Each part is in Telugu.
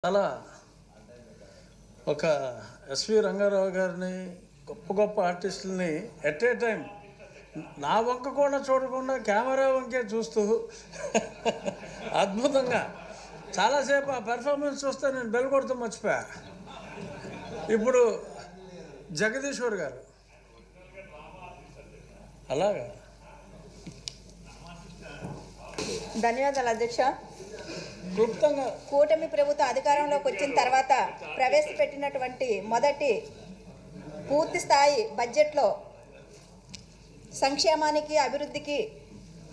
అలా ఒక ఎస్వి రంగారావు గారిని గొప్ప గొప్ప ఆర్టిస్టులని ఎట్ ఏ టైం నా వంక కూడా చూడకుండా కెమెరా వంకే చూస్తూ అద్భుతంగా చాలాసేపు ఆ పెర్ఫార్మెన్స్ చూస్తే నేను బెల్ కొడుతూ మర్చిపోయా. ఇప్పుడు జగదీశ్వర్ గారు అలాగా. ధన్యవాదాలు అధ్యక్ష. క్లుప్తంగా కూటమి ప్రభుత్వం అధికారంలోకి వచ్చిన తర్వాత ప్రవేశపెట్టినటువంటి మొదటి పూర్తి స్థాయి బడ్జెట్లో సంక్షేమానికి అభివృద్ధికి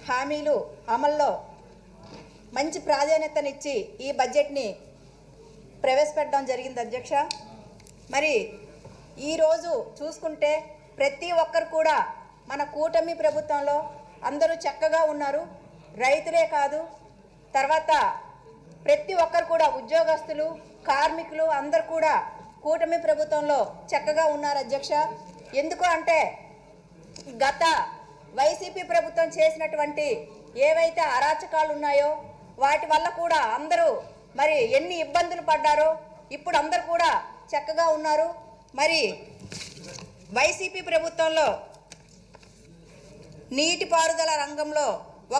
హామీలు అమల్లో మంచి ప్రాధాన్యతనిచ్చి ఈ బడ్జెట్ని ప్రవేశపెట్టడం జరిగింది అధ్యక్ష. మరి ఈరోజు చూసుకుంటే ప్రతి ఒక్కరు కూడా మన కూటమి ప్రభుత్వంలో అందరూ చక్కగా ఉన్నారు. రైతులే కాదు, తర్వాత ప్రతి ఒక్కరు కూడా ఉద్యోగస్తులు, కార్మికులు అందరు కూడా కూటమి ప్రభుత్వంలో చక్కగా ఉన్నారు అధ్యక్ష. ఎందుకు అంటే గత వైసీపీ ప్రభుత్వం చేసినటువంటి ఏవైతే అరాచకాలు ఉన్నాయో వాటి వల్ల కూడా అందరూ మరి ఎన్ని ఇబ్బందులు పడ్డారో ఇప్పుడు అందరు కూడా చక్కగా ఉన్నారు. మరి వైసీపీ ప్రభుత్వంలో నీటిపారుదల రంగంలో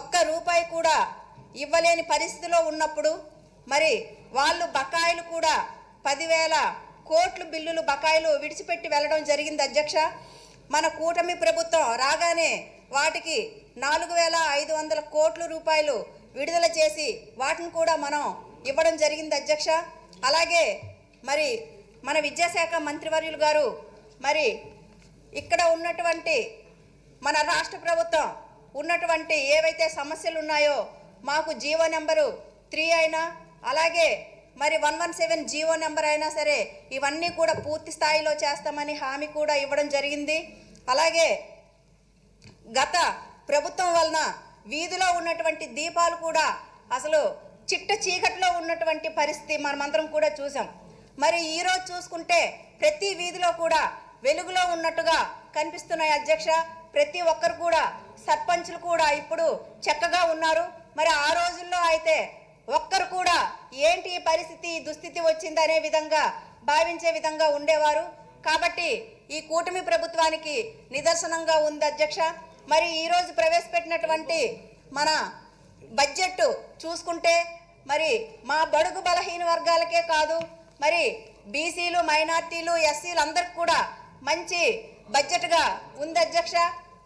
ఒక్క రూపాయి కూడా ఇవ్వలేని పరిస్థితిలో ఉన్నప్పుడు మరి వాళ్ళు బకాయిలు కూడా 10,000 కోట్ల బిల్లులు బకాయిలు విడిచిపెట్టి వెళ్ళడం జరిగింది అధ్యక్ష. మన కూటమి ప్రభుత్వం రాగానే వాటికి 4,500 కోట్ల రూపాయలు విడుదల చేసి వాటిని కూడా మనం ఇవ్వడం జరిగింది అధ్యక్ష. అలాగే మరి మన విద్యాశాఖ మంత్రివర్యులు గారు మరి ఇక్కడ ఉన్నటువంటి మన రాష్ట్ర ప్రభుత్వం ఉన్నటువంటి ఏవైతే సమస్యలు ఉన్నాయో మాకు జీవో నెంబరు 3 అయినా అలాగే మరి 117 జీవో నెంబర్ అయినా సరే ఇవన్నీ కూడా పూర్తి స్థాయిలో చేస్తామని హామీ కూడా ఇవ్వడం జరిగింది. అలాగే గత ప్రభుత్వం వలన వీధిలో ఉన్నటువంటి దీపాలు కూడా అసలు చిట్ట చీకట్లో ఉన్నటువంటి పరిస్థితి మనమందరం కూడా చూసాం. మరి ఈరోజు చూసుకుంటే ప్రతి వీధిలో కూడా వెలుగులో ఉన్నట్టుగా కనిపిస్తున్నాయి అధ్యక్ష. ప్రతి ఒక్కరు కూడా సర్పంచులు కూడా ఇప్పుడు చక్కగా ఉన్నారు. మరి ఆ రోజుల్లో అయితే ఒక్కరు కూడా ఏంటి ఈ పరిస్థితి దుస్థితి వచ్చిందనే విధంగా భావించే విధంగా ఉండేవారు. కాబట్టి ఈ కూటమి ప్రభుత్వానికి నిదర్శనంగా ఉంది అధ్యక్ష. మరి ఈరోజు ప్రవేశపెట్టినటువంటి మన బడ్జెట్ చూసుకుంటే మరి మా బడుగు బలహీన వర్గాలకే కాదు మరి బీసీలు, మైనార్టీలు, ఎస్సీలు అందరికి కూడా మంచి బడ్జెట్గా ఉంది అధ్యక్ష.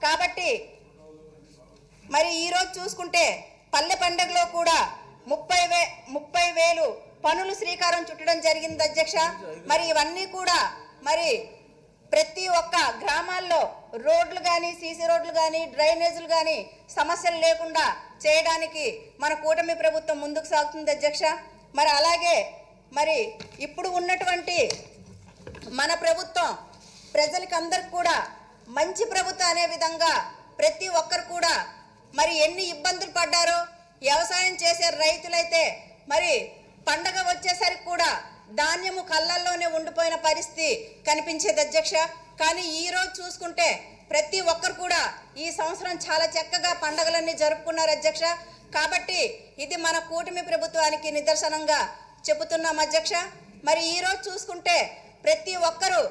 కాబట్టి మరి ఈరోజు చూసుకుంటే పల్లె పండుగలో కూడా 30,000 పనులు శ్రీకారం చుట్టడం జరిగింది అధ్యక్ష. మరి ఇవన్నీ కూడా మరి ప్రతి ఒక్క గ్రామాల్లో రోడ్లు కానీ, సీసీ రోడ్లు కానీ, డ్రైనేజీలు కానీ సమస్యలు లేకుండా చేయడానికి మన కూటమి ప్రభుత్వం ముందుకు సాగుతుంది అధ్యక్ష. మరి అలాగే మరి ఇప్పుడు ఉన్నటువంటి మన ప్రభుత్వం ప్రజలకి అందరికి కూడా మంచి ప్రభుత్వం అనే విధంగా ప్రతి ఒక్కరు కూడా మరి ఎన్ని ఇబ్బందులు పడ్డారో వ్యవసాయం చేసే రైతులైతే మరి పండగ వచ్చేసరికి కూడా ధాన్యము కళ్ళల్లోనే ఉండిపోయిన పరిస్థితి కనిపించేది అధ్యక్ష. కానీ ఈరోజు చూసుకుంటే ప్రతి ఒక్కరు కూడా ఈ సంవత్సరం చాలా చక్కగా పండగలన్నీ జరుపుకున్నారు అధ్యక్ష. కాబట్టి ఇది మన కూటమి ప్రభుత్వానికి నిదర్శనంగా చెబుతున్నాం అధ్యక్ష. మరి ఈరోజు చూసుకుంటే ప్రతి ఒక్కరూ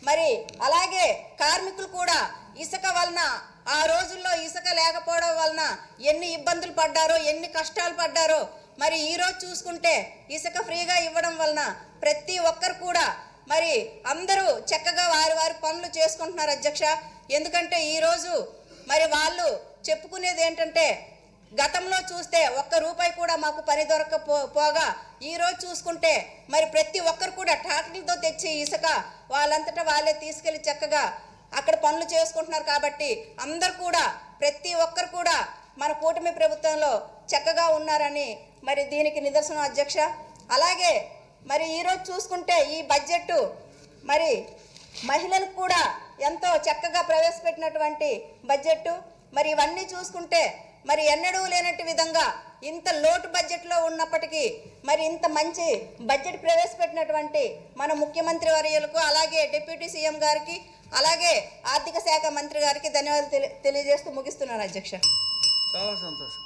మరి అలాగే కార్మికులు కూడా ఇసుక వలన ఆ రోజుల్లో ఇసుక లేకపోవడం వలన ఎన్ని ఇబ్బందులు పడ్డారో, ఎన్ని కష్టాలు పడ్డారో మరి ఈరోజు చూసుకుంటే ఇసుక ఫ్రీగా ఇవ్వడం వలన ప్రతి ఒక్కరు కూడా మరి అందరూ చక్కగా వారి పనులు చేసుకుంటున్నారు అధ్యక్ష. ఎందుకంటే ఈరోజు మరి వాళ్ళు చెప్పుకునేది ఏంటంటే గతంలో చూస్తే ఒక్క రూపాయి కూడా మాకు పని దొరకపోగా ఈరోజు చూసుకుంటే మరి ప్రతి ఒక్కరు కూడా ట్రాక్టర్లతో తెచ్చి ఇసుక వాళ్ళంతటా వాళ్ళే తీసుకెళ్లి చక్కగా అక్కడ పనులు చేసుకుంటున్నారు. కాబట్టి అందరు కూడా ప్రతి ఒక్కరు కూడా మన కూటమి ప్రభుత్వంలో చక్కగా ఉన్నారని మరి దీనికి నిదర్శనం అధ్యక్ష. అలాగే మరి ఈరోజు చూసుకుంటే ఈ బడ్జెట్ మరి మహిళలకు కూడా ఎంతో చక్కగా ప్రవేశపెట్టినటువంటి బడ్జెట్. మరి ఇవన్నీ చూసుకుంటే మరి ఎన్నడూ లేనట్టు విధంగా ఇంత లోటు బడ్జెట్లో ఉన్నప్పటికీ మరి ఇంత మంచి బడ్జెట్ ప్రవేశపెట్టినటువంటి మన ముఖ్యమంత్రి వర్యులకు అలాగే డిప్యూటీ సీఎం గారికి అలాగే ఆర్థిక శాఖ మంత్రి గారికి ధన్యవాదాలు తెలియజేస్తూ ముగిస్తున్నాను అధ్యక్ష. చాలా సంతోషం.